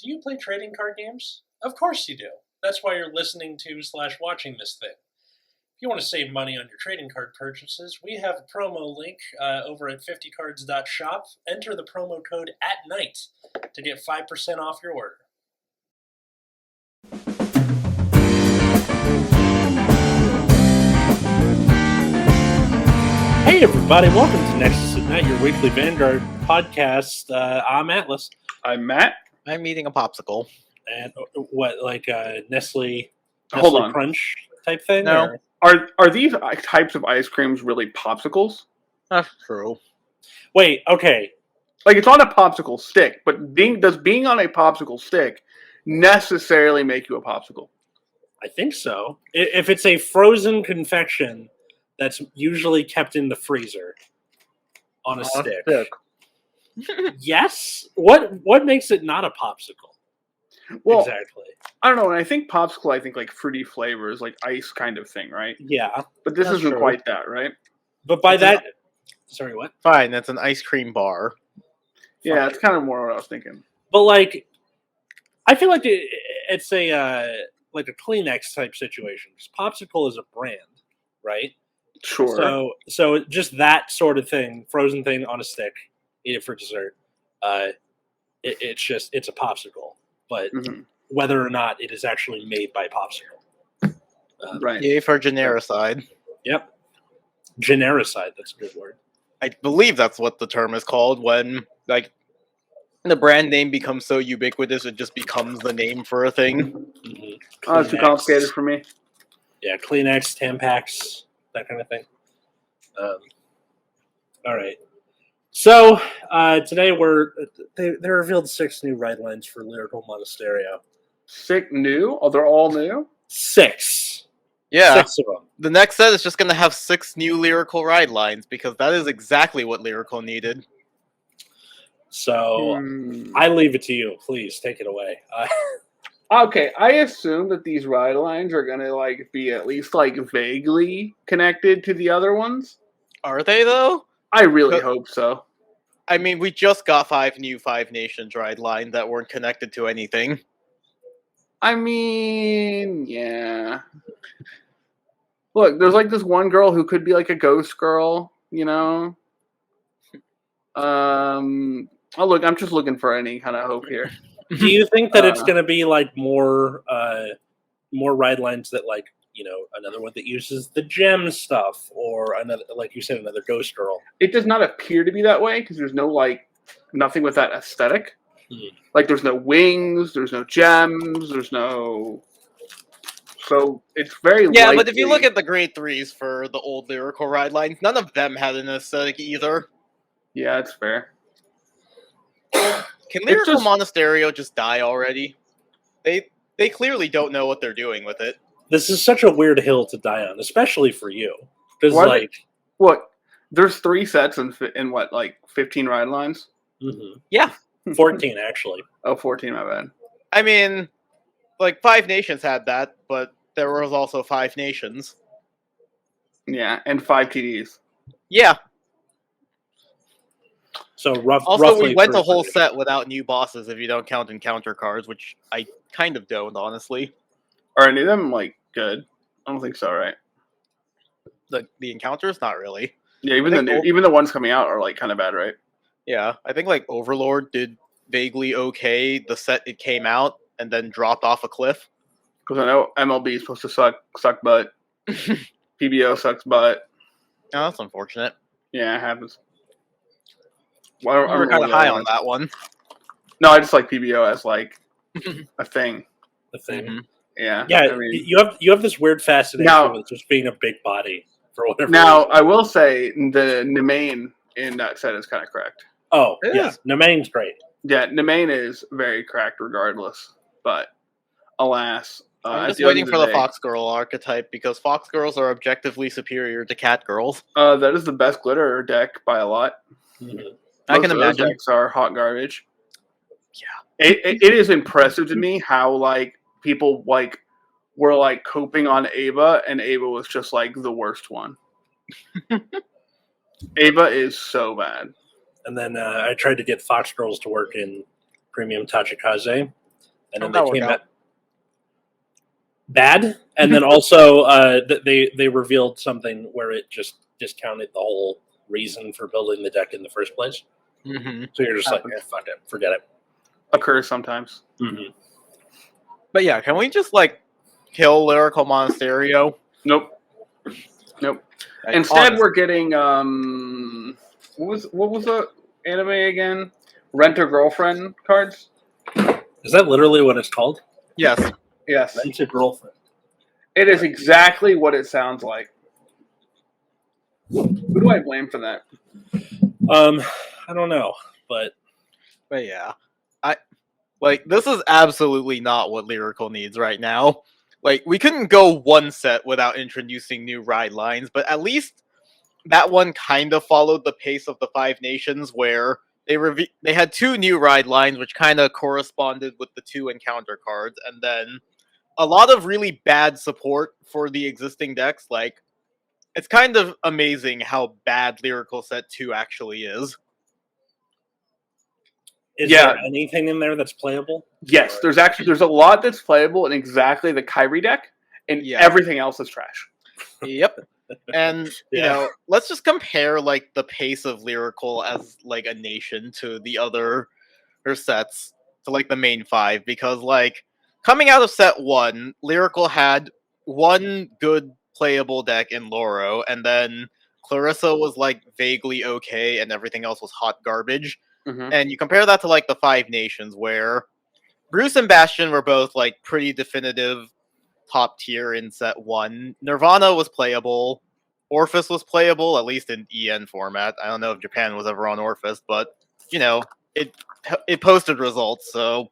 Do you play trading card games? Of course you do. That's why you're listening to/watching this thing. If you want to save money on your trading card purchases, we have a promo link over at 50cards.shop. Enter the promo code ATNIGHT to get 5% off your order. Hey everybody, welcome to Nexus at Night, your weekly Vanguard podcast. I'm Atlas. I'm Matt. I'm eating a popsicle. And what, like Nestle Hold on. Crunch type thing? No. Or? Are these types of ice creams really popsicles? That's true. Wait, okay. Like, it's on a popsicle stick, but does being on a popsicle stick necessarily make you a popsicle? I think so. If it's a frozen confection that's usually kept in the freezer on a stick. Yes? What makes it not a popsicle? Well, exactly. I don't know. When I think popsicle, I think like fruity flavors, like ice kind of thing, right? Yeah. But this isn't true. quite that, right? But by that... Sorry, what? Fine, that's an ice cream bar. Yeah, it's kind of more what I was thinking. But, like, I feel like it's a Kleenex type situation. Because popsicle is a brand, right? Sure. So just that sort of thing, frozen thing on a stick, eat it for dessert. It's a popsicle. But whether or not it is actually made by popsicle. Right. Yay for genericide. Yep. Genericide, that's a good word. I believe that's what the term is called when, like, the brand name becomes so ubiquitous it just becomes the name for a thing. Mm-hmm. Oh, it's too complicated for me. Yeah, Kleenex, Tampax, that kind of thing. All right. So, today they revealed 6 new ridelines for Lyrical Monasterio. 6 new? Oh, they're all new? 6. Yeah. 6 of them. The next set is just going to have 6 new Lyrical ride lines because that is exactly what Lyrical needed. So, I leave it to you. Please, take it away. Okay, I assume that these ride lines are going to like be at least like vaguely connected to the other ones. Are they, though? I really hope so. I mean, we just got 5 new Five Nations ride lines that weren't connected to anything. I mean, yeah. Look, there's like this one girl who could be like a ghost girl, you know? Oh, look, I'm just looking for any kind of hope here. Do you think that it's going to be like more ride lines that, like, you know, another one that uses the gem stuff, or another, like you said, another ghost girl? It does not appear to be that way because there's no like nothing with that aesthetic. Like there's no wings, there's no gems, there's no. So it's very likely... but if you look at the grade 3s for the old Lyrical ride lines, none of them had an aesthetic either. Yeah, that's fair. Can Lyrical Monasterio just die already? They clearly don't know what they're doing with it. This is such a weird hill to die on, especially for you. Because, like... What? There's 3 sets in what, like 15 ride lines? Mm-hmm. Yeah. 14, actually. Oh, 14, my bad. I mean, like, 5 Nations had that, but there was also 5 Nations. Yeah, and 5 TDs. Yeah. So also, we went a whole set without new bosses if you don't count encounter cards, which I kind of don't, honestly. Are any of them, like, good? I don't think so, right? The encounters? Not really. Yeah, even the ones coming out are, like, kind of bad, right? Yeah, I think, like, Overlord did vaguely okay the set it came out and then dropped off a cliff. Because I know MLB is supposed to suck butt. PBO sucks butt. Oh, that's unfortunate. Yeah, it happens. Well, we're kind of high on that one. No, I just like PBO as, like, a thing. A thing. Mm-hmm. Yeah. Yeah, I mean, you have this weird fascination with just being a big body for whatever reason. I will say the Nemain in that set is kind of cracked. Oh, yeah. Nemain's great. Yeah, Nemain is very cracked regardless. But, alas... I'm just waiting for the Fox Girl archetype, because Fox Girls are objectively superior to Cat Girls. That is the best glitter deck by a lot. Mm-hmm. I can imagine. Decks are hot garbage. Yeah. It is impressive to me how, like, people, like, were, like, coping on Ava, and Ava was just, like, the worst one. Ava is so bad. And then I tried to get Fox Girls to work in Premium Tachikaze, and then How'd that they work came out? out bad, and then also they revealed something where it just discounted the whole reason for building the deck in the first place. Mm-hmm. So you're just like, Happens. fuck it, forget it. Occurs sometimes. Mm-hmm. But yeah, can we just like kill Lyrical Monasterio? Nope. Like, Instead, honest- we're getting what was the anime again? Rent a Girlfriend cards. Is that literally what it's called? yes. Yes, Rent a Girlfriend. it is exactly what it sounds like. Who do I blame for that? I don't know, but But yeah, this is absolutely not what Lyrical needs right now. Like, we couldn't go one set without introducing new ride lines, but at least that one kind of followed the pace of the Five Nations, where they had 2 new ride lines, which kind of corresponded with the 2 encounter cards, and then a lot of really bad support for the existing decks. Like, it's kind of amazing how bad Lyrical Set 2 actually is. is Yeah. there anything in there that's playable? Yes, there's a lot that's playable in exactly the Kyrie deck, and Yeah. everything else is trash. Yep. And you Yeah. know, let's just compare like the pace of Lyrical as like a nation to the other sets, to like the main 5, because like coming out of set 1, Lyrical had one good playable deck in Loro, and then Clarissa was like vaguely okay, and everything else was hot garbage. Mm-hmm. And you compare that to like the Five Nations, where Bruce and Bastion were both like pretty definitive top tier in set 1. Nirvana was playable. Orphis was playable, at least in EN format. I don't know if Japan was ever on Orphis, but you know, it posted results. So,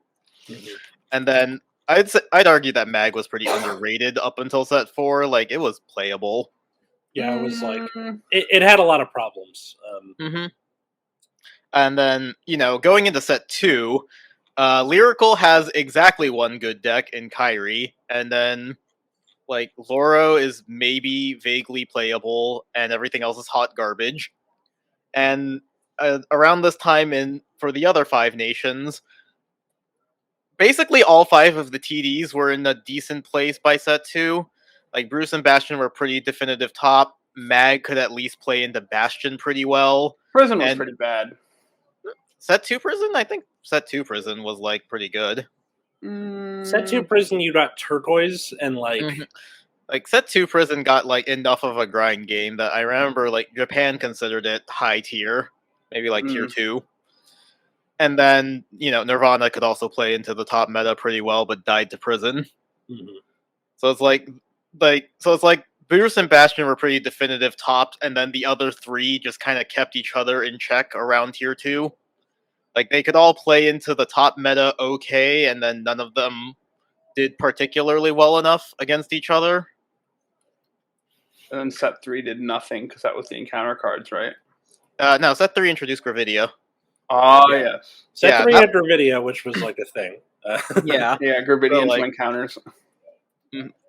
and then I'd argue that Mag was pretty underrated up until set 4. Like, it was playable. Yeah, it was like Mm, it had a lot of problems. Mm-hmm. And then, you know, going into set 2, Lyrical has exactly one good deck in Kyrie, and then like Loro is maybe vaguely playable, and everything else is hot garbage. And around this time for the other Five Nations, basically all 5 of the TDs were in a decent place by set 2. Like, Bruce and Bastion were pretty definitive top. Mag could at least play into Bastion pretty well. Prison was And- pretty bad. Set 2 Prison? I think set 2 Prison was like pretty good. Set 2 Prison, you got Turquoise and like Mhm. Like, set 2 Prison got like enough of a grind game that I remember like Japan considered it high tier, maybe like tier 2. And then, you know, Nirvana could also play into the top meta pretty well, but died to Prison. mhm. So it's like Bruce and Bastion were pretty definitive tops, and then the other 3 just kind of kept each other in check around tier 2. Like, they could all play into the top meta okay, and then none of them did particularly well enough against each other. And then set 3 did nothing because that was the encounter cards, right? No, set 3 introduced Gravidia. Ah, Yeah. yes. Set Yeah, 3 that- had Dravidia, which was like a thing. Yeah. Yeah, Gravidians like- encounters.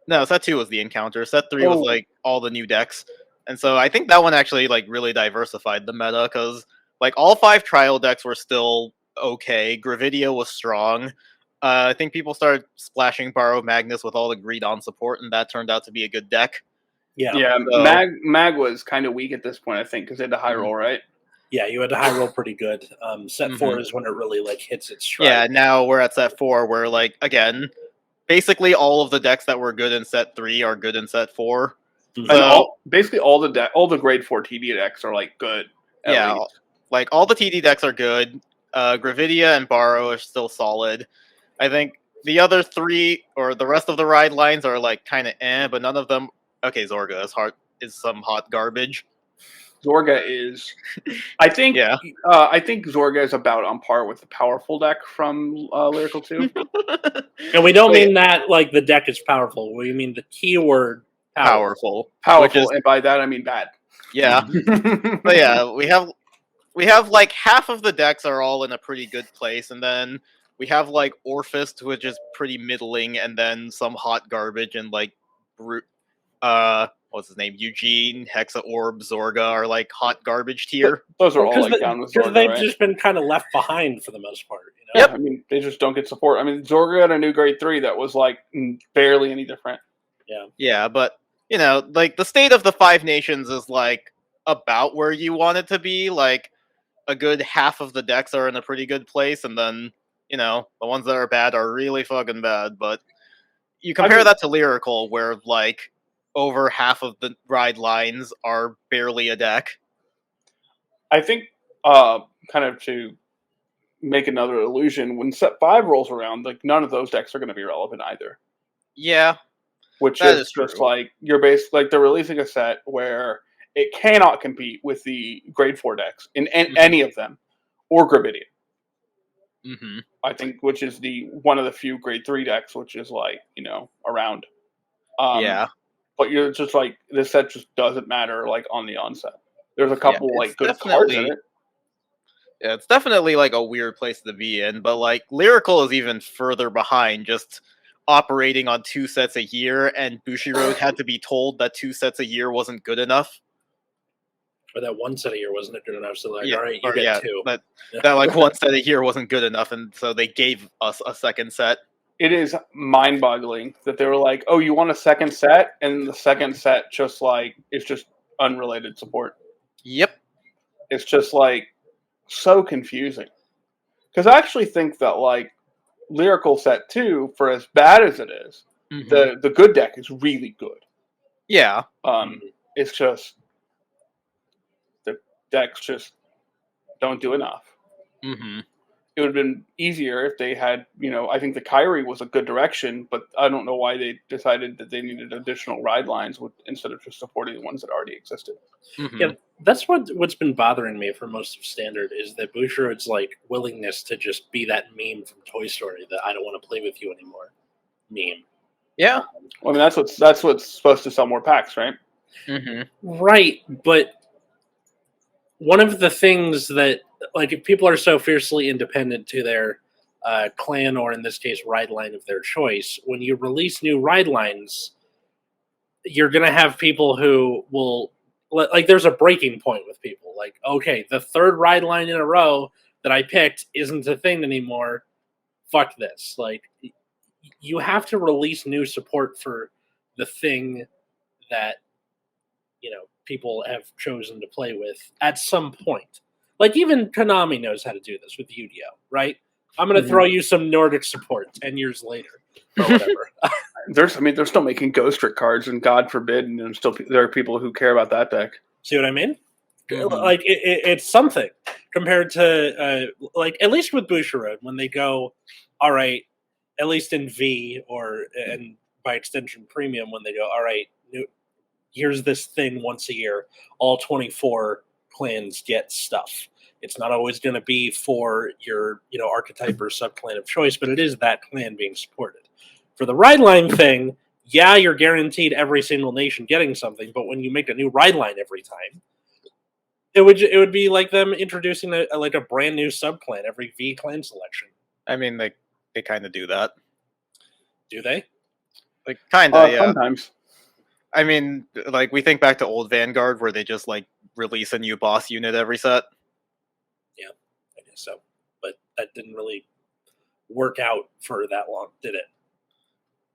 No, set 2 was the encounter. Set 3 was Oh. like all the new decks. And so I think that one actually like really diversified the meta, because like all 5 trial decks were still okay. Gravidia was strong. I think people started splashing Borrow Magnus with all the greed on support, and that turned out to be a good deck. Yeah. Yeah, So- Mag was kind of weak at this point, I think, because they had the high roll, right? Yeah, you had to high roll pretty good. Set 4 is when it really like hits its stride. Yeah, now we're at set 4, where like again, basically all of the decks that were good in set 3 are good in set 4. Mhm. And So- basically all the grade 4 TD decks are like good. at Yeah, least. like all the TD decks are good. Gravidia and Borrow are still solid. I think the other 3 or the rest of the ride lines are like kind of but none of them. Okay, Zorga is some hot garbage. Zorga is. I think. Yeah. I think Zorga is about on par with the powerful deck from Lyrical 2. And we don't Wait. mean that like the deck is powerful. We mean the keyword powerful. Powerful, is- and by that I mean bad. Yeah, but yeah, we have like half of the decks are all in a pretty good place, and then we have like Orphist, which is pretty middling, and then some hot garbage and like what's his name? Eugene, Hexa Orb, Zorga are like hot garbage tier. Those are all like down with because Zorga, they've right? just been kind of left behind for the most part. You know? Yeah, I mean, they just don't get support. I mean, Zorga got a new grade 3 that was like barely any different. Yeah, but like the state of the Five Nations is like about where you want it to be. Like a good half of the decks are in a pretty good place, and then the ones that are bad are really fucking bad. But you compare that to Lyrical, where like over half of the ride lines are barely a deck. I think, kind of to make another illusion, when set 5 rolls around, like none of those decks are going to be relevant either. Yeah, which that is just true. Like you're basically like they're releasing a set where it cannot compete with the grade 4 decks in any of them, or Gravidian. Mm-hmm. I think, which is one of the few grade 3 decks, which is like around. Yeah, but you're just like this set just doesn't matter like on the onset. There's a couple like good cards in it. Yeah, it's definitely like a weird place to be in, but like Lyrical is even further behind, just operating on 2 sets a year, and Bushiroad had to be told that 2 sets a year wasn't good enough. Or that 1 set a year wasn't good enough, so like, yeah, all right, you get 2. That like 1 set a year wasn't good enough, and so they gave us a second set. It is mind-boggling that they were like, "Oh, you want a second set?" And the second set just like it's just unrelated support. Yep, it's just like so confusing. Because I actually think that like Lyrical Set 2, for as bad as it is, the good deck is really good. Yeah. It's just the decks just don't do enough. Mm-hmm. It would have been easier if they had, I think the Kyrie was a good direction, but I don't know why they decided that they needed additional ride lines instead of just supporting the ones that already existed. Mm-hmm. Yeah, that's what's been bothering me for most of Standard is that Bushiroad's like willingness to just be that meme from Toy Story that I don't want to play with you anymore meme. Yeah. Well, I mean, that's what's supposed to sell more packs, right? Mm-hmm. Right, but one of the things that, like, if people are so fiercely independent to their clan, or in this case, ride line of their choice, when you release new ride lines, you're going to have people who will, like, there's a breaking point with people. Like, okay, the 3rd ride line in a row that I picked isn't a thing anymore. Fuck this. Like, you have to release new support for the thing that, people have chosen to play with at some point. Like, even Konami knows how to do this with Yu-Gi-Oh, right? I'm going to throw you some Nordic support 10 years later, or whatever. They're still making Ghost Trick cards, and God forbid, and there are people who care about that deck. See what I mean? Mm-hmm. Like, it's something compared to, like, at least with Bushiroad, when they go, all right, at least in V, and by extension Premium, when they go, all right, here's this thing once a year, all 24 clans get stuff. It's not always going to be for your, archetype or subclan of choice, but it is that clan being supported. For the ride line thing, yeah, you're guaranteed every single nation getting something, but when you make a new ride line every time, it would be like them introducing a brand new subclan every V clan selection. I mean, they kind of do that. Do they? Like, kind of, yeah. Sometimes. I mean, like, we think back to old Vanguard, where they just, like, release a new boss unit every set. Yeah, I guess so. But that didn't really work out for that long, did it?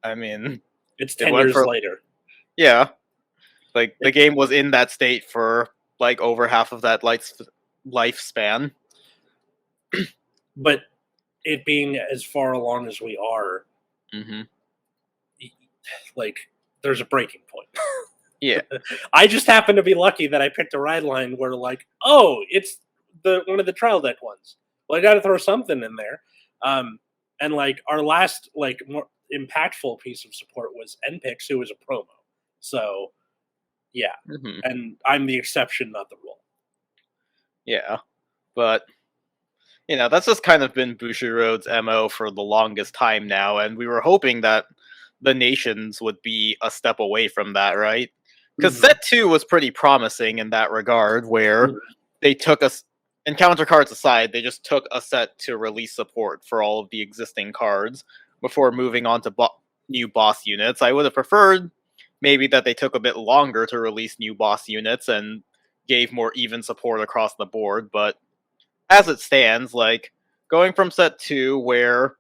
I mean... It's 10 years later. Yeah. Like, the game was in that state for, like, over half of that lifespan. But it being as far along as we are, like... there's a breaking point. Yeah. I just happen to be lucky that I picked a ride line where, like, oh, it's one of the trial deck ones. Well, I got to throw something in there. And, like, our last, like, more impactful piece of support was NPix, who was a promo. So, yeah. Mm-hmm. And I'm the exception, not the rule. Yeah. But, that's just kind of been Bushiroad's MO for the longest time now, and we were hoping that the nations would be a step away from that, right? Because set 2 was pretty promising in that regard, where they took us, encounter cards aside, they just took a set to release support for all of the existing cards before moving on to new boss units. I would have preferred maybe that they took a bit longer to release new boss units and gave more even support across the board, but as it stands, like, going from set 2, where,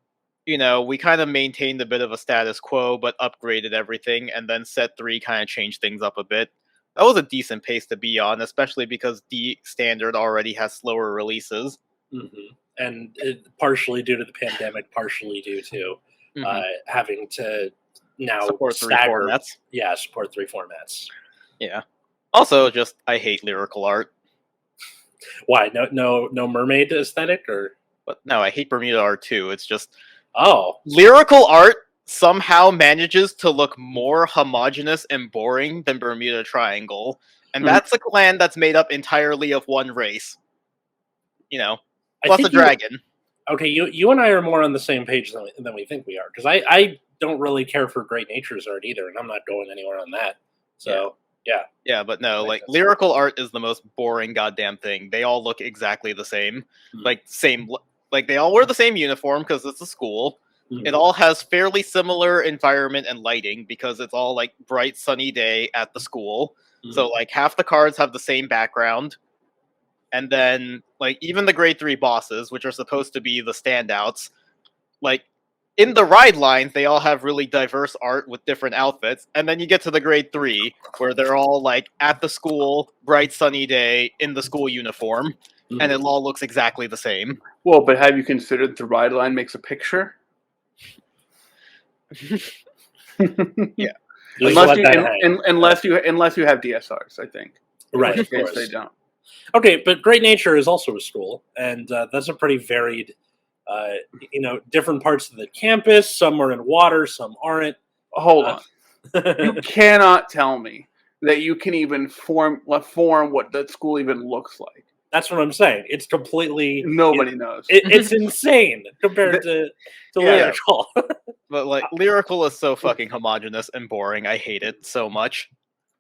we kind of maintained a bit of a status quo, but upgraded everything, and then set 3 kind of changed things up a bit. That was a decent pace to be on, especially because D Standard already has slower releases. Mm-hmm. And partially due to the pandemic, partially due to having to now support 3 formats. Yeah, support 3 formats. Yeah. Also, just, I hate lyrical art. Why? No mermaid aesthetic, or? But no, I hate Bermuda art too. It's just, lyrical art somehow manages to look more homogenous and boring than Bermuda Triangle, and that's a clan that's made up entirely of one race. Plus a dragon. Okay, you and I are more on the same page than we think we are, because I don't really care for Great Nature's art either, and I'm not going anywhere on that. So, yeah. Yeah, but no, like, lyrical art is the most boring goddamn thing. They all look exactly the same. Like, they all wear the same uniform because it's a school. It all has fairly similar environment and lighting because it's all, like, bright, sunny day at the school. So, like, half the cards have the same background. And then, like, even the grade 3 bosses, which are supposed to be the standouts, like, in the ride lines, they all have really diverse art with different outfits. And then you get to the grade 3, where they're all, like, at the school, bright, sunny day, in the school uniform. And it all looks exactly the same. Well, but have you considered the ride line makes a picture? Yeah. Unless you have DSRs, I think. Right, of course. They don't. Okay, but Great Nature is also a school, and that's a pretty varied, different parts of the campus. Some are in water, some aren't. Hold on. You cannot tell me that you can even form what that school even looks like. That's what I'm saying. It's completely... Nobody knows. It's insane compared to Lyrical. But, like, Lyrical is so fucking homogenous and boring. I hate it so much.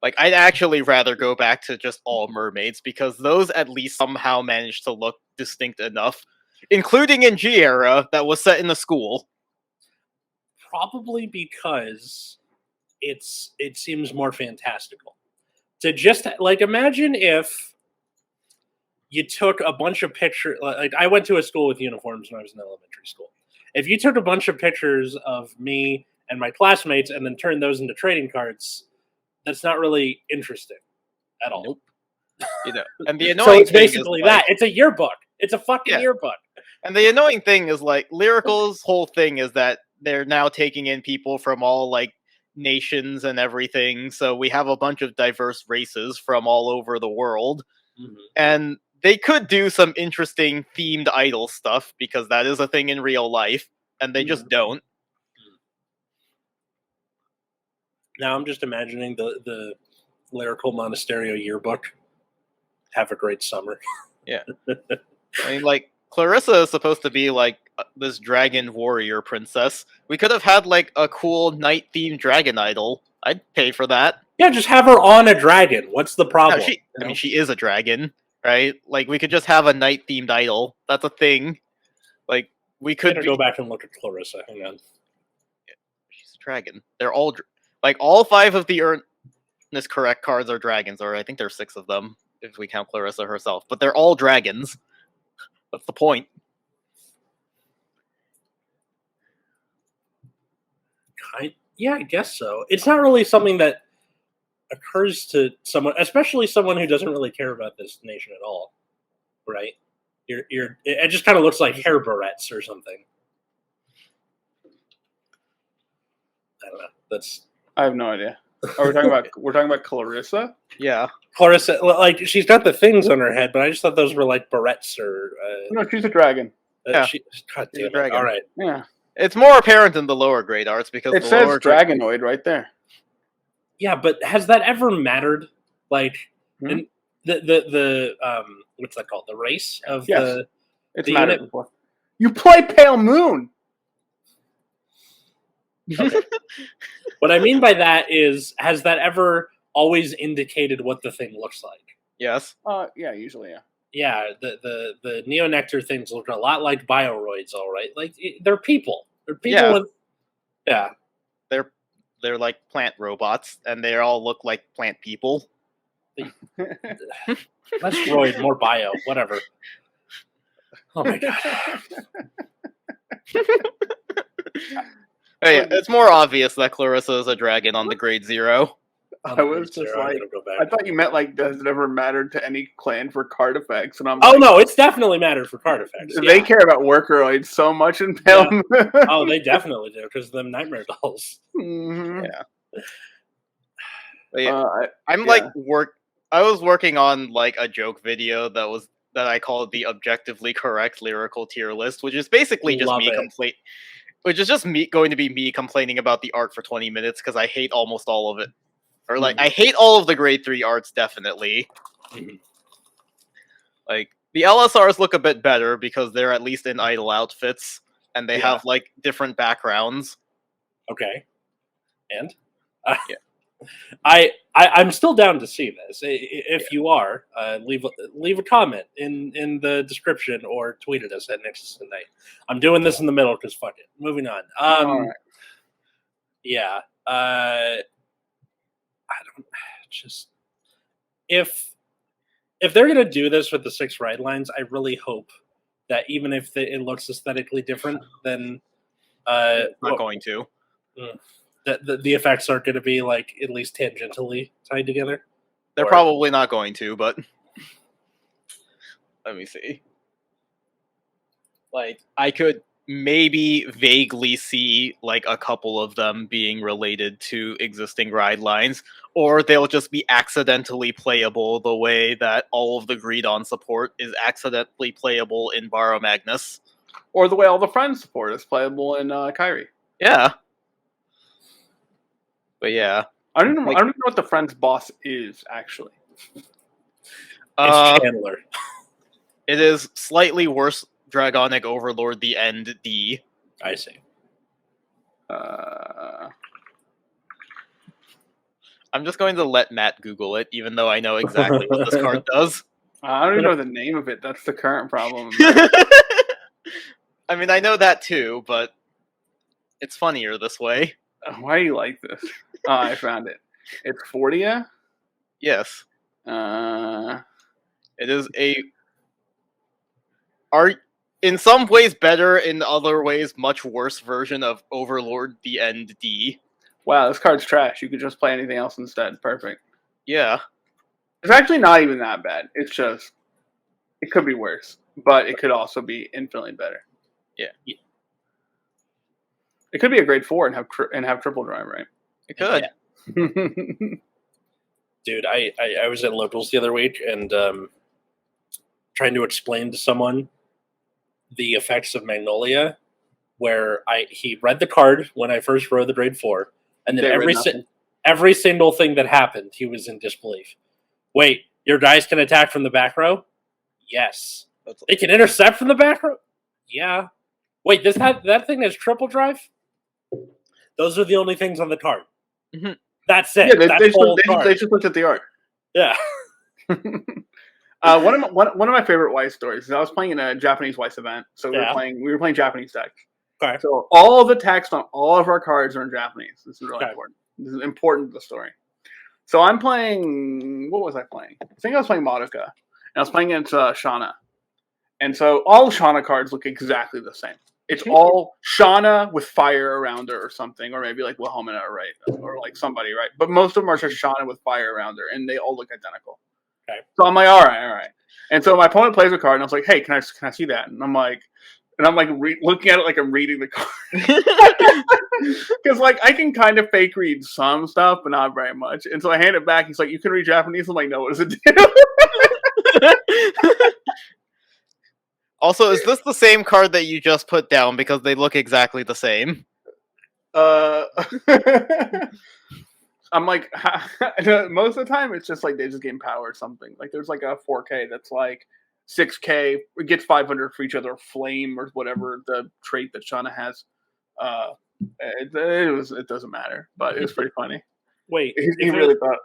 Like, I'd actually rather go back to just all mermaids, because those at least somehow managed to look distinct enough, including in G era, that was set in the school. Probably because it seems more fantastical. To just, like, imagine if you took a bunch of pictures... Like, I went to a school with uniforms when I was in elementary school. If you took a bunch of pictures of me and my classmates and then turned those into trading cards... That's not really interesting at all. Nope. And the annoying so it's thing basically is, like, it's a yearbook. It's a fucking yearbook. And the annoying thing is, like, Lyrical's whole thing is that they're now taking in people from all, like, nations and everything. So we have a bunch of diverse races from all over the world. And they could do some interesting themed idol stuff, because that is a thing in real life, and they just don't. Now I'm just imagining the Lyrical Monasterio yearbook. Have a great summer. Yeah. I mean, like, Clarissa is supposed to be, like, this dragon warrior princess. We could have had, like, a cool night-themed dragon idol. I'd pay for that. Yeah, just have her on a dragon. What's the problem? No, she is a dragon, right? Like, we could just have a night-themed idol. That's a thing. Like, we could go back and look at Clarissa. Hang on. Yeah, she's a dragon. They're all... Like, all 5 of the Earnest Correct cards are dragons, or I think there's 6 of them, if we count Clarissa herself. But they're all dragons. That's the point. Yeah, I guess so. It's not really something that occurs to someone, especially someone who doesn't really care about this nation at all, right? It just kind of looks like hair barrettes or something. I don't know. I have no idea. Are we talking about? We're talking about Clarissa. Yeah, Clarissa. Like, she's got the things on her head, but I just thought those were like barrettes or. No, she's a dragon. Yeah, God damn a dragon. All right. Yeah, it's more apparent in the lower grade arts because it the says lower dragonoid right there. Yeah, but has that ever mattered? Like, in the what's that called? The race of the. It's the mattered unit? before. You play Pale Moon. Okay. What I mean by that is, has that ever always indicated what the thing looks like? Yes. Yeah, usually, yeah. Yeah, the Neonectar things look a lot like bioroids, all right. Like, they're people. They're people with... Yeah. they're like plant robots, and they all look like plant people. Less droid, more bio, whatever. Oh my god. Hey, it's more obvious that Clarissa is a dragon on the grade 0. I was just like, I thought you meant like, does it ever matter to any clan for card effects? And I'm oh like, no, it's definitely mattered for card effects. They care about workeroids so much in Palm. Oh, they definitely do because of them nightmare dolls. Mm-hmm. Yeah. But yeah, I was working on like a joke video that I called the objectively correct lyrical tier list, which is basically just going to be me complaining about the art for 20 minutes because I hate almost all of it. Or like I hate all of the grade 3 arts definitely. Like the LSRs look a bit better because they're at least in idle outfits and they have like different backgrounds. Okay. And yeah. I'm still down to see this. If you are, leave a comment in the description or tweet at us at Nexus tonight. I'm doing this in the middle because fuck it. Moving on. All right. Yeah. I don't just if they're gonna do this with the 6 ride lines, I really hope that even if it looks aesthetically different, then not going to. The effects aren't going to be like at least tangentially tied together. They're probably not going to, but let me see. Like I could maybe vaguely see like a couple of them being related to existing ride lines, or they'll just be accidentally playable the way that all of the Greedon support is accidentally playable in Borrow Magnus. Or the way all the friends support is playable in Kyrie. Yeah. But yeah. I don't even know what the friend's boss is, actually. It's Chandler. It is slightly worse Dragonic Overlord the End D. I see. I'm just going to let Matt Google it, even though I know exactly what this card does. I don't even know the name of it. That's the current problem. I mean, I know that too, but it's funnier this way. Why do you like this? Oh, I found it. It's Fortia? Yes. It is in some ways better, in other ways much worse version of Overlord the End D. Wow, this card's trash. You could just play anything else instead. Perfect. Yeah. It's actually not even that bad. It's just, it could be worse, but it could also be infinitely better. Yeah. It could be a grade 4 and have triple drive, right? It could. Yeah. Dude, I was at locals the other week and trying to explain to someone the effects of Magnolia, where he read the card when I first wrote the grade 4, and then every single thing that happened, he was in disbelief. Wait, your guys can attack from the back row? Yes. They can intercept from the back row? Yeah. Wait, that thing has triple drive? Those are the only things on the card. Mm-hmm. That's it. Yeah, they just looked at the art. Yeah. One of my favorite Weiss stories is I was playing in a Japanese Weiss event, so we were playing Japanese decks. Okay. So all of the text on all of our cards are in Japanese. This is really important. This is important to the story. So I'm playing. What was I playing? I think I was playing Madoka, and I was playing against Shauna. And so all Shauna cards look exactly the same. It's all Shauna with fire around her or something, or maybe like Wilhelmina, right, or like somebody, right. But most of them are just Shauna with fire around her, and they all look identical. Okay. So I'm like, all right. And so my opponent plays a card, and I was like, hey, can I see that? And I'm like looking at it like I'm reading the card. Because like I can kind of fake read some stuff, but not very much. And so I hand it back. He's like, you can read Japanese? I'm like, no, what does it do? Also, is this the same card that you just put down? Because they look exactly the same. I'm like, most of the time it's just like they just gain power or something. Like there's like a 4K that's like 6K. It gets 500 for each other, flame or whatever the trait that Shauna has. It doesn't matter, but it was pretty funny. Wait, he really thought.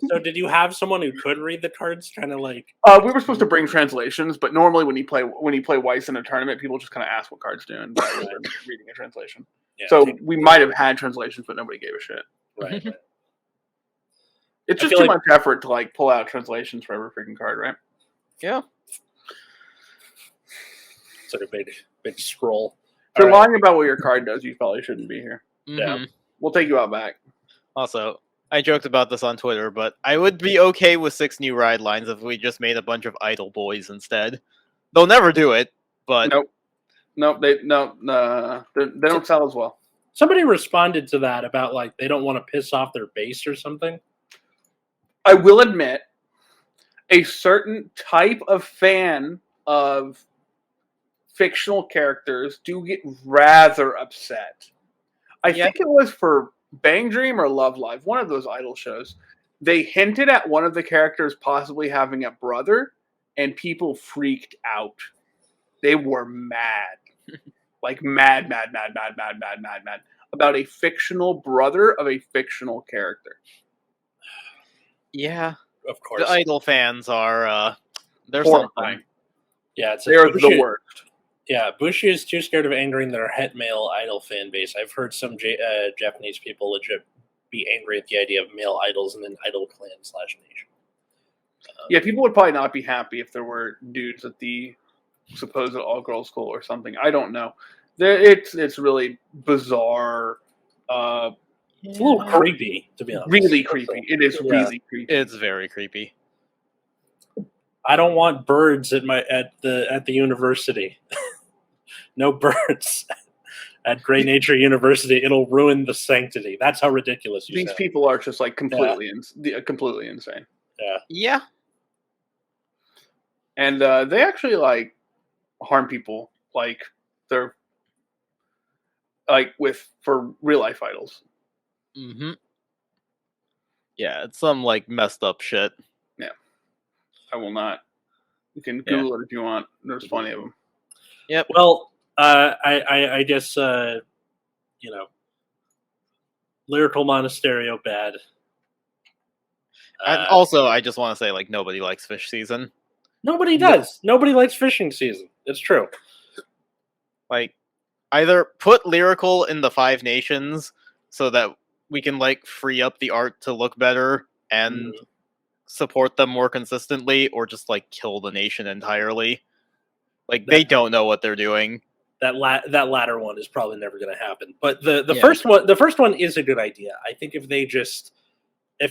So did you have someone who could read the cards, kind of like? We were supposed to bring translations, but normally when you play Weiss in a tournament, people just kind of ask what cards do and rather than reading a translation. Yeah, So we might have had translations, but nobody gave a shit. right. It's I just feel too like- much effort to like pull out translations for every freaking card, right? Yeah. It's like a big scroll. If you're All right. lying about what your card does, you probably shouldn't be here. Mhm. We'll take you out back. Also, I joked about this on Twitter, but I would be okay with 6 new ride lines if we just made a bunch of idle boys instead. They'll never do it, but Nope. They don't sell as well. Somebody responded to that about like they don't want to piss off their base or something. I will admit, a certain type of fan of fictional characters do get rather upset. I think it was for Bang Dream or Love Live, one of those idol shows. They hinted at one of the characters possibly having a brother, and people freaked out. They were mad. Like mad about a fictional brother of a fictional character. yeah, Of course. the idol fans are they're Horrifying. something. Yeah, They're the worst. Yeah, Bushi is too scared of angering their het male idol fan base. I've heard some Japanese people legit be angry at the idea of male idols in an idol clan / nation. Yeah, people would probably not be happy if there were dudes at the supposed all-girls school or something. I don't know. It's really bizarre. It's a little creepy, to be honest. Really creepy. It is really creepy. It's very creepy. I don't want birds at the university. No birds at Great Nature University. It'll ruin the sanctity. That's how ridiculous you These sound. people are just like completely insane. Yeah. And they actually like harm people like they're like for real life idols. Mm-hmm. Yeah, it's some like messed up shit. I will not. You can Google it if you want. There's plenty of them. Yep. Well, I guess Lyrical Monasterio bad. And also, I just want to say, like, nobody likes fish season. Nobody does. Nobody likes fishing season. It's true. Like, either put Lyrical in the 5 nations so that we can like free up the art to look better and support them more consistently, or just like kill the nation entirely. Like they don't know what they're doing. That latter one is probably never going to happen. But the first one is a good idea. I think if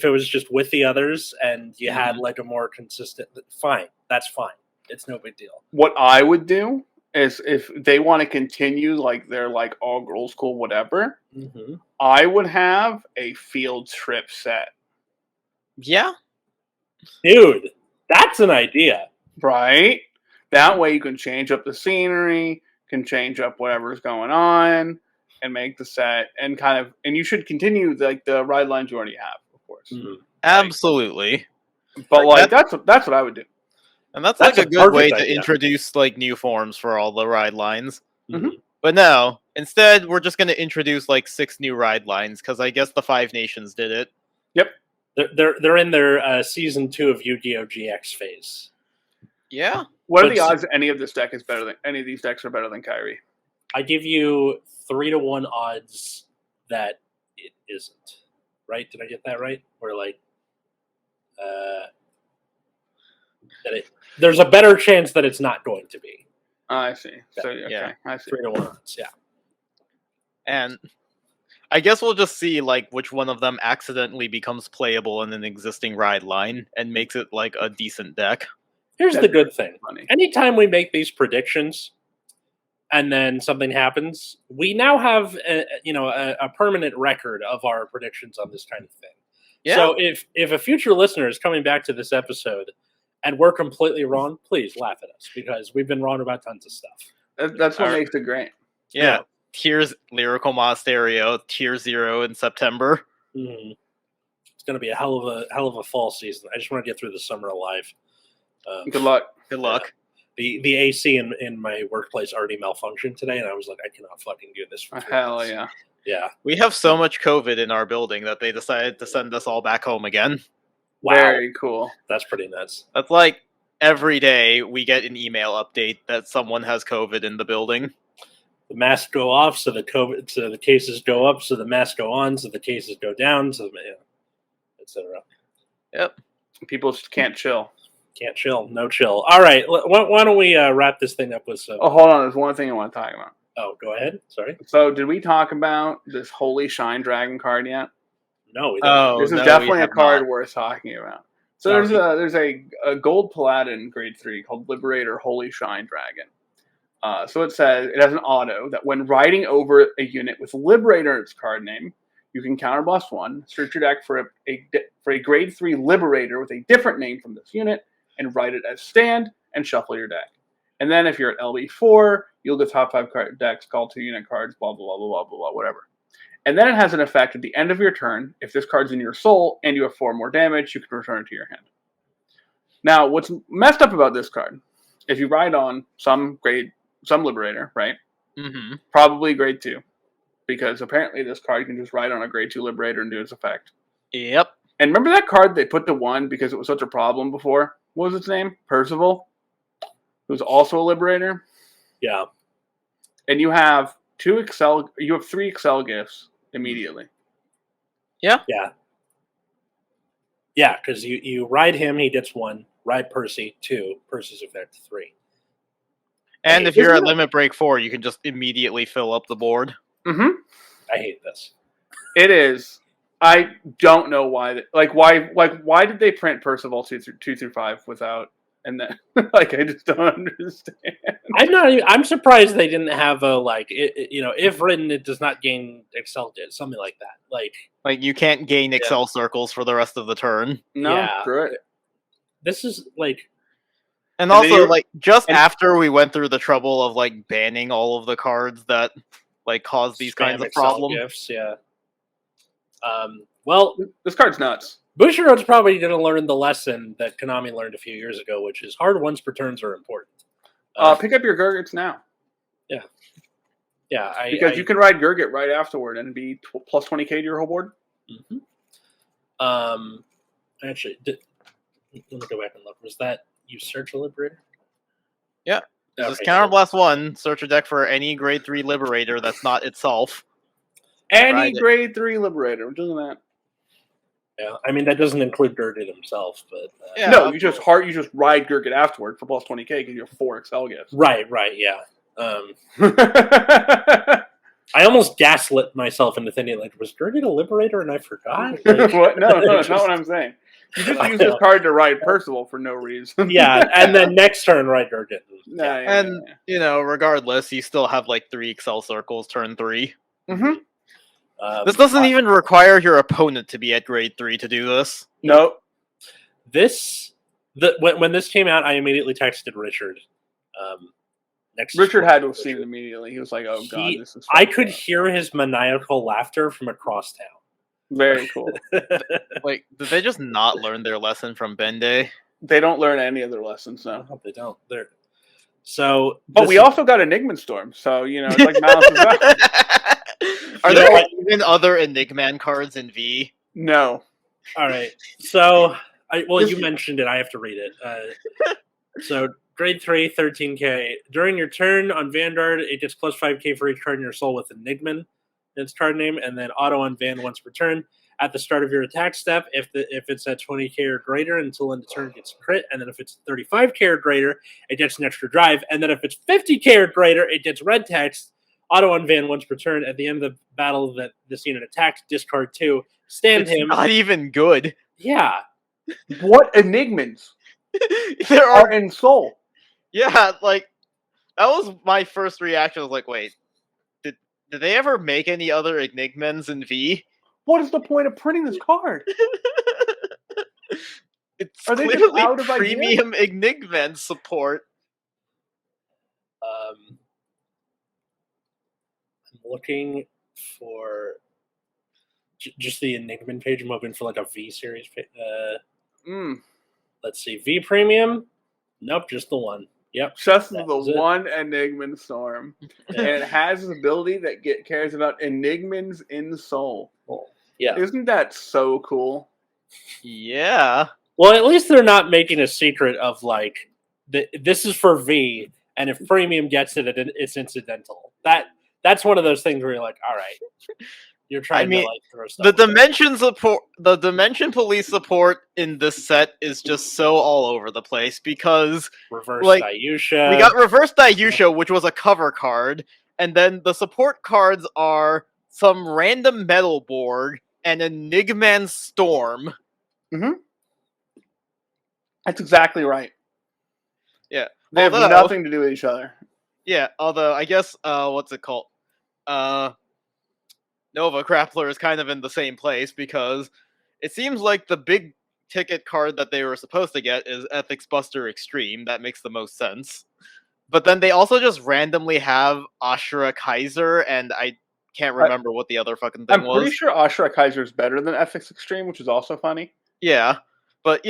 it was just with the others and you had like a more consistent, fine, that's fine. It's no big deal. What I would do is if they want to continue like their like all girls school whatever, I would have a field trip set. Yeah. Dude, that's an idea. Right? That way you can change up the scenery, can change up whatever's going on, and make the set and you should continue like the ride lines you already have, of course. Absolutely. But like that's what I would do. And that's like a good way to introduce like new forms for all the ride lines. But no, instead we're just going to introduce like 6 new ride lines because I guess the 5 nations did it. Yep. They're in their season 2 of Yu-Gi-Oh! GX phase. Yeah. What are the odds that any of these decks are better than Kyrie? I give you 3-1 odds that it isn't. Right? Did I get that right? Or like, there's a better chance that it's not going to be. I see. So okay, I see. 3-1 odds. Yeah. And I guess we'll just see like which one of them accidentally becomes playable in an existing ride line and makes it like a decent deck. Here's the good thing. Funny. Anytime we make these predictions and then something happens, we now have a permanent record of our predictions on this kind of thing. Yeah. So if a future listener is coming back to this episode and we're completely wrong, please laugh at us because we've been wrong about tons of stuff. That's what makes it great. Yeah. Here's Lyrical Monasterio, Tier 0 in September. It's going to be a hell of a fall season. I just want to get through the summer alive. Good luck. Good luck. The AC in my workplace already malfunctioned today, and I was like, I cannot fucking do this. For 3 Hell months. yeah. Yeah. We have so much COVID in our building that they decided to send us all back home again. Wow. Very cool. That's pretty nuts. That's like every day we get an email update that someone has COVID in the building. the masks go off, so the cases go up, so the masks go on, so the cases go down, so etc. Yep. People just can't chill. Can't chill, no chill. All right, why don't we wrap this thing up with some? Oh, hold on. There's one thing I want to talk about. Oh, go ahead. Sorry. So, did we talk about this Holy Shine Dragon card yet? No, we didn't. Oh, This is no, definitely we a have card not. worth talking about. So Sorry. there's a gold paladin grade 3 called Liberator Holy Shine Dragon. So it says it has an auto that when riding over a unit with Liberator in its card name, you can counterblast 1, search your deck for a grade 3 Liberator with a different name from this unit, and write it as stand and shuffle your deck. And then if you're at LB4, you'll get top 5 decks, call 2 unit cards, blah, blah, blah, blah, blah, blah, whatever. And then it has an effect at the end of your turn. If this card's in your soul and you have 4 more damage, you can return it to your hand. Now, what's messed up about this card, if you ride on some Liberator, right? Mm-hmm. Probably grade 2. Because apparently this card can just ride on a grade 2 Liberator and do its effect. Yep. And remember that card they put to 1 because it was such a problem before? What was its name? Percival? Who was also a Liberator? Yeah. And you have 3 Excel gifts immediately. Yeah. Yeah, because you ride him, he gets 1. Ride Percy, 2. Percy's effect, 3. And if you're at limit break 4, you can just immediately fill up the board. Mm-hmm. I hate this. It is. I don't know why. Why did they print Percival 2 through 5 without? And then, I just don't understand. I'm surprised they didn't have a if written, it does not gain Excel did something like that. Like you can't gain Excel circles for the rest of the turn. No, Yeah. screw it. This is And also, after we went through the trouble of banning all of the cards that cause these kinds of Excel problems. gifts. Yeah. Well, this card's nuts. Bushiroad's probably going to learn the lesson that Konami learned a few years ago, which is hard ones per turns are important. Pick up your Gurgits now. Yeah. Yeah. Because you can ride Gurgit right afterward and be plus 20k to your whole board. Mm-hmm. Actually, let me go back and look. Was that you search a Liberator? Yeah. Just counterblast 1, search a deck for any grade 3 Liberator that's not itself. Any grade 3 Liberator. I'm doing that. Yeah, I mean that doesn't include Gurgit himself, but no, you just ride Gurgit afterward for plus 20k because you have 4 Excel gifts. Right, yeah. I almost gaslit myself into thinking was Gurgit a Liberator and I forgot? What? No, that's not what I'm saying. You just use this card to ride Percival for no reason. Yeah, and then next turn ride Gurgit. Regardless, you still have 3 Excel circles turn 3. Mm-hmm. This doesn't even require your opponent to be at grade 3 to do this. Nope. When this came out, I immediately texted Richard. Richard had to have seen it immediately. He was like, "Oh God, this is." I could hear his maniacal laughter from across town. Very cool. Did they just not learn their lesson from Bende? They don't learn any of their lessons, no. I hope they don't. But we also got Enigma Storm, so it's like balances out. Are there even other Enigman cards in V? No. All right. So, you mentioned it. I have to read it. So, grade 3, 13k. During your turn on Vanguard, it gets plus 5k for each card in your soul with Enigman in its card name, and then auto on Van once per turn. At the start of your attack step, if it's at 20k or greater until end of turn, it gets crit, and then if it's 35k or greater, it gets an extra drive, and then if it's 50k or greater, it gets red text. Auto on Van once per turn. At the end of the battle that this unit attacks, discard 2. Stand him. Not even good. Yeah. What Enigmans? There are in Soul. Yeah, that was my first reaction. I was like, wait, did they ever make any other Enigmans in V? What is the point of printing this card? It's Are they clearly just out of premium Enigman support. I'm looking for just the Enigman page. I'm hoping for a V series page. Let's see. V Premium? Nope, just the one. Yep. Just the one Enigman Storm. And it has this ability that cares about Enigmans in Soul. Yeah. Isn't that so cool? Yeah. Well, at least they're not making a secret of this is for V, and if Premium gets it, it's incidental. That's one of those things where you're like, all right, you're trying mean, to like throw stuff. The dimension police support in this set is just so all over the place because Reverse like, Diusha. we got Reverse Diusha, which was a cover card, and then the support cards are some random Metal Borg and Enigman Storm. That's exactly right. Yeah. They have nothing to do with each other. Yeah, although I guess what's it called? Nova Grappler is kind of in the same place because it seems like the big ticket card that they were supposed to get is Ethics Buster Extreme. That makes the most sense. But then they also just randomly have Ashura Kaiser, and I can't remember what the other fucking thing was. I'm pretty sure Ashura Kaiser is better than Ethics Extreme, which is also funny. Yeah, but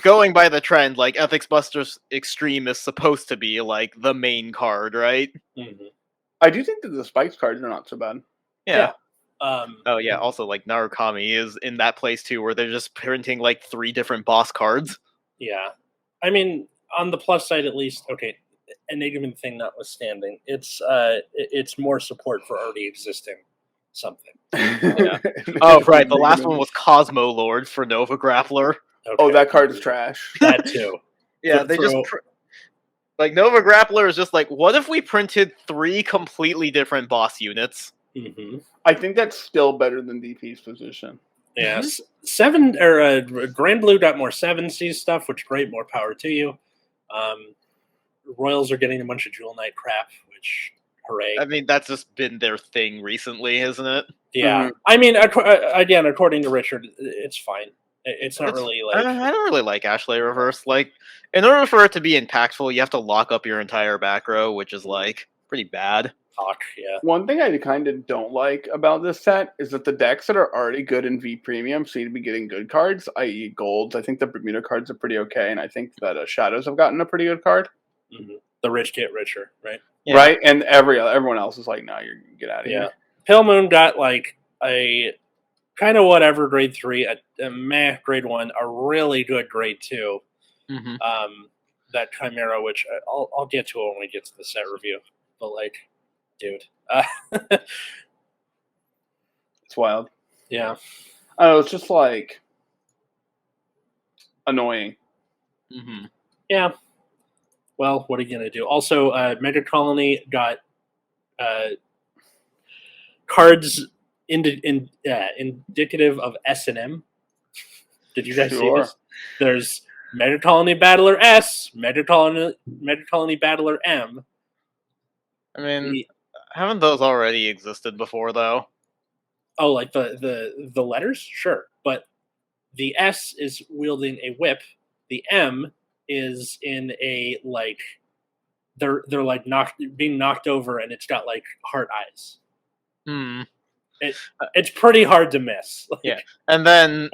going by the trend, like Ethics Buster Extreme is supposed to be like the main card, right? Mm-hmm. I do think that the Spikes cards are not so bad. Yeah. Oh yeah. Also, like Narukami is in that place too, where they're just printing like 3 different boss cards. Yeah, I mean, on the plus side, at least, okay, Enigman thing notwithstanding, it's more support for already existing something. Yeah. Oh right, the last one was Cosmo Lord for Nova Grappler. Okay. Oh, that card is trash. That too. Yeah, they just like Nova Grappler is just like, what if we printed 3 completely different boss units? Mm-hmm. I think that's still better than DP's position. Yes, 7 or Grand Blue got more 7C stuff, which great, more power to you. Royals are getting a bunch of Jewel Knight crap, which hooray! I mean, that's just been their thing recently, isn't it? Yeah, mm-hmm. I mean, again, according to Richard, it's fine. It's not really like I don't really like Ashley Reverse. Like, in order for it to be impactful, you have to lock up your entire back row, which is like pretty bad. Yeah. One thing I kind of don't like about this set is that the decks that are already good in V Premium seem to be getting good cards, i.e. golds. I think the Bermuda cards are pretty okay, and I think that Shadows have gotten a pretty good card. Mm-hmm. The rich get richer, right? Yeah. Right, and everyone else is like, no, you get out of here. Pale Moon got like a kind of whatever grade 3, a meh grade 1, a really good grade 2. Mm-hmm. That Chimera, which I'll get to it when we get to the set review. But like, dude, it's wild. Yeah, I know, it's just like annoying. Mm-hmm. Yeah. Well, what are you gonna do? Also, Mega Colony got cards indicative of S&M. Did you guys see this? There's Mega Colony Battler S, Mega Colony Battler M. I mean, haven't those already existed before, though? Oh, like the letters? Sure. But the S is wielding a whip. The M is in a, like, they're like being knocked over, and it's got, like, heart eyes. It's pretty hard to miss. Like, yeah. And then,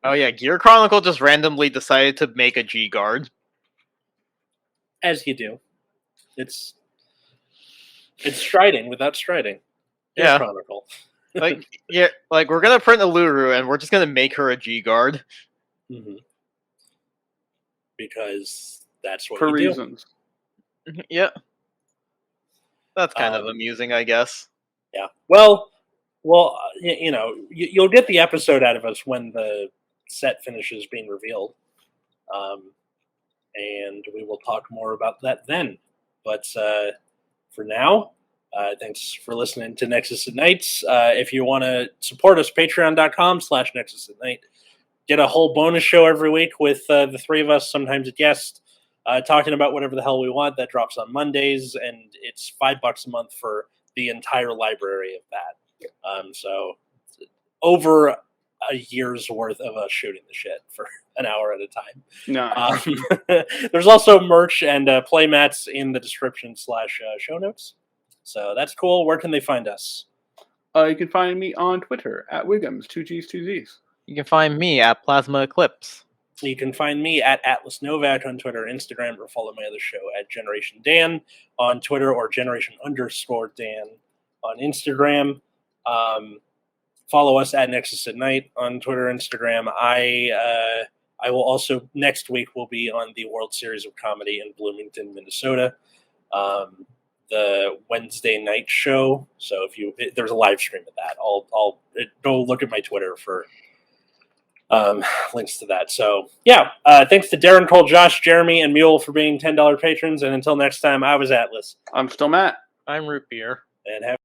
oh yeah, Gear Chronicle just randomly decided to make a G Guard. As you do. It's striding without striding. Gear Chronicle. Like, yeah, like, we're gonna print Uluru, and we're just gonna make her a G Guard. Mm-hmm. Because that's what for you reasons. Do. Yeah. That's kind of amusing, I guess. Yeah. Well, you'll get the episode out of us when the set finishes being revealed, and we will talk more about that then. But for now, thanks for listening to Nexus at Nights. If you want to support us, patreon.com/Nexus at Night. Get a whole bonus show every week with the 3 of us, sometimes a guest, talking about whatever the hell we want. That drops on Mondays, and it's $5 a month for the entire library of that. So over a year's worth of us shooting the shit for an hour at a time. No. There's also merch and playmats in the description / show notes. So that's cool. Where can they find us? You can find me on Twitter at Wiggums, 2Gs, 2Zs. You can find me at Plasma Eclipse. You can find me at Atlas Novak on Twitter and Instagram, or follow my other show at Generation Dan on Twitter, or Generation_Dan on Instagram. Follow us at Nexus at Night on Twitter and Instagram. I will also, next week, will be on the World Series of Comedy in Bloomington, Minnesota. the Wednesday night show. So there's a live stream of that. I'll go look at my Twitter for links to that. So yeah, thanks to Darren, Cole, Josh, Jeremy, and Mewwill for being $10 patrons. And until next time, I was Atlas. I'm still Matt. I'm Root Beer. And have